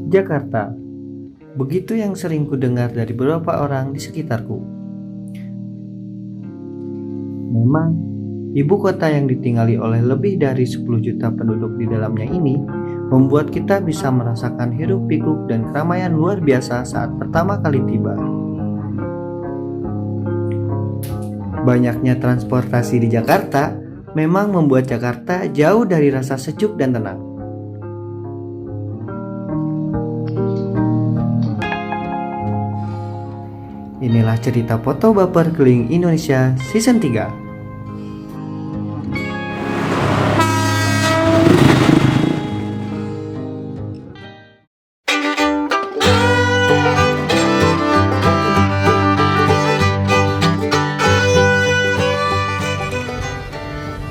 Jakarta. Begitu yang sering kudengar dari beberapa orang di sekitarku. Memang, ibu kota yang ditinggali oleh lebih dari 10 juta penduduk di dalamnya ini membuat kita bisa merasakan hiruk-pikuk dan keramaian luar biasa saat pertama kali tiba. Banyaknya transportasi di Jakarta memang membuat Jakarta jauh dari rasa sejuk dan tenang. Inilah cerita foto baper keliling Indonesia season 3.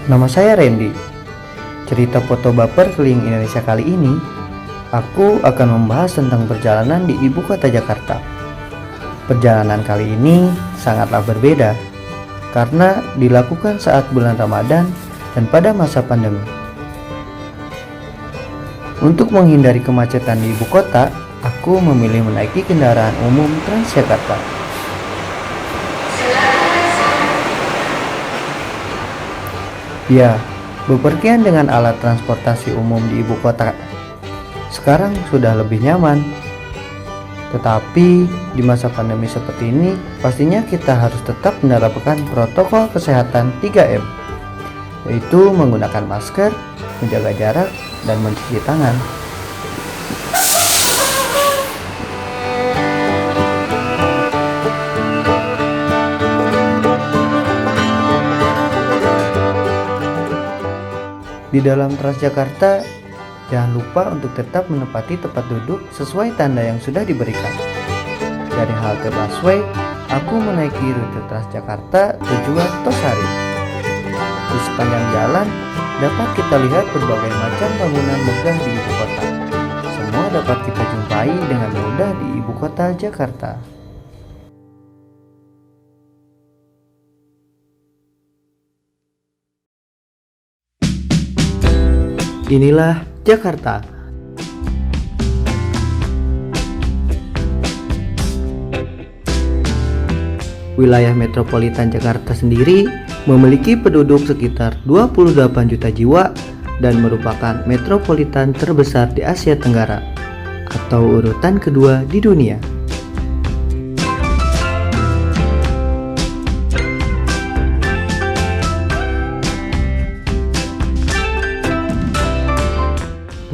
Nama saya Randy. Cerita foto baper keliling Indonesia kali ini, aku akan membahas tentang perjalanan di ibu kota Jakarta. Perjalanan kali ini sangatlah berbeda karena dilakukan saat bulan Ramadan dan pada masa pandemi. Untuk menghindari kemacetan di ibu kota, aku memilih menaiki kendaraan umum Transjakarta. Ya, bepergian dengan alat transportasi umum di ibu kota sekarang sudah lebih nyaman. Tetapi di masa pandemi seperti ini, pastinya kita harus tetap menerapkan protokol kesehatan 3M, yaitu menggunakan masker, menjaga jarak, dan mencuci tangan. Di dalam Transjakarta, jangan lupa untuk tetap menempati tempat duduk sesuai tanda yang sudah diberikan. Dari halte busway, aku menaiki rute Transjakarta tujuan Tosari. Di sepanjang jalan, dapat kita lihat berbagai macam bangunan megah di ibu kota. Semua dapat kita jumpai dengan mudah di ibu kota Jakarta. Inilah Jakarta. Wilayah metropolitan Jakarta sendiri memiliki penduduk sekitar 28 juta jiwa dan merupakan metropolitan terbesar di Asia Tenggara atau urutan kedua di dunia.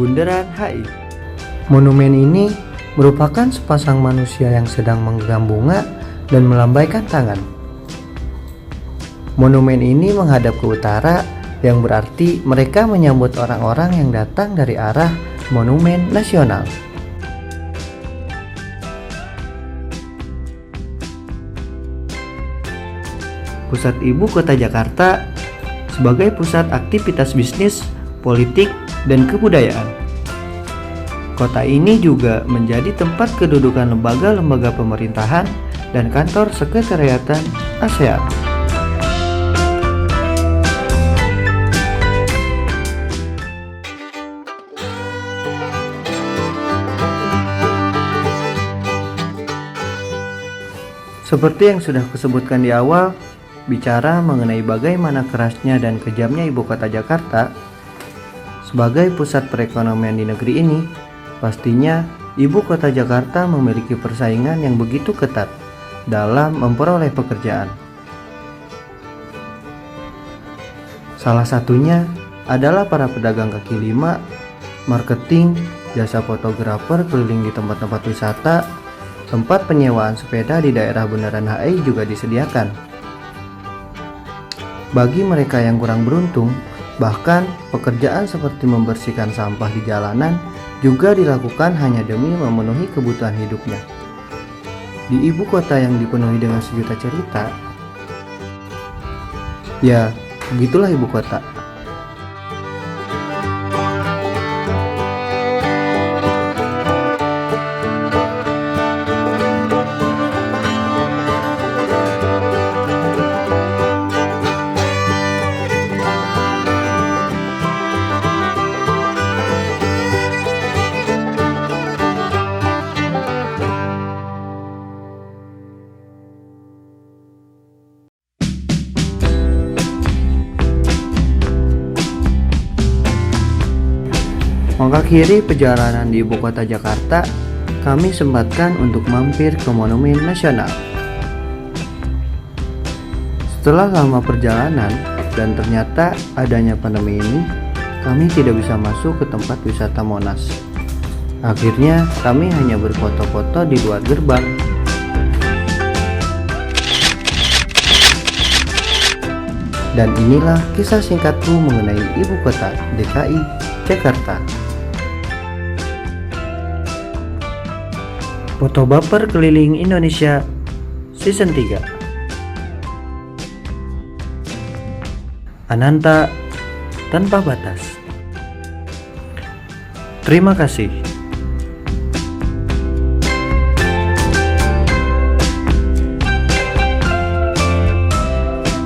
Bundaran HI. Monumen ini merupakan sepasang manusia yang sedang menggenggam bunga dan melambaikan tangan. Monumen ini menghadap ke utara, yang berarti mereka menyambut orang-orang yang datang dari arah Monumen Nasional. Pusat ibu kota Jakarta sebagai pusat aktivitas bisnis, politik, dan kebudayaan. Kota ini juga menjadi tempat kedudukan lembaga-lembaga pemerintahan dan kantor sekretariatan ASEAN. Seperti yang sudah kusebutkan di awal, bicara mengenai bagaimana kerasnya dan kejamnya ibu kota Jakarta, sebagai pusat perekonomian di negeri ini, pastinya ibu kota Jakarta memiliki persaingan yang begitu ketat dalam memperoleh pekerjaan. Salah satunya adalah para pedagang kaki lima, marketing, jasa fotografer keliling di tempat-tempat wisata, tempat penyewaan sepeda di daerah Bundaran HI juga disediakan. Bagi mereka yang kurang beruntung, bahkan pekerjaan seperti membersihkan sampah di jalanan juga dilakukan hanya demi memenuhi kebutuhan hidupnya. Di ibu kota yang dipenuhi dengan sejuta cerita, ya begitulah ibu kota. Mengakhiri perjalanan di ibu kota Jakarta, kami sempatkan untuk mampir ke Monumen Nasional. Setelah lama perjalanan dan ternyata adanya pandemi ini, kami tidak bisa masuk ke tempat wisata Monas. Akhirnya kami hanya berfoto-foto di luar gerbang. Dan inilah kisah singkatku mengenai ibu kota DKI Jakarta. Foto baper keliling Indonesia Season 3. Ananta tanpa batas. Terima kasih.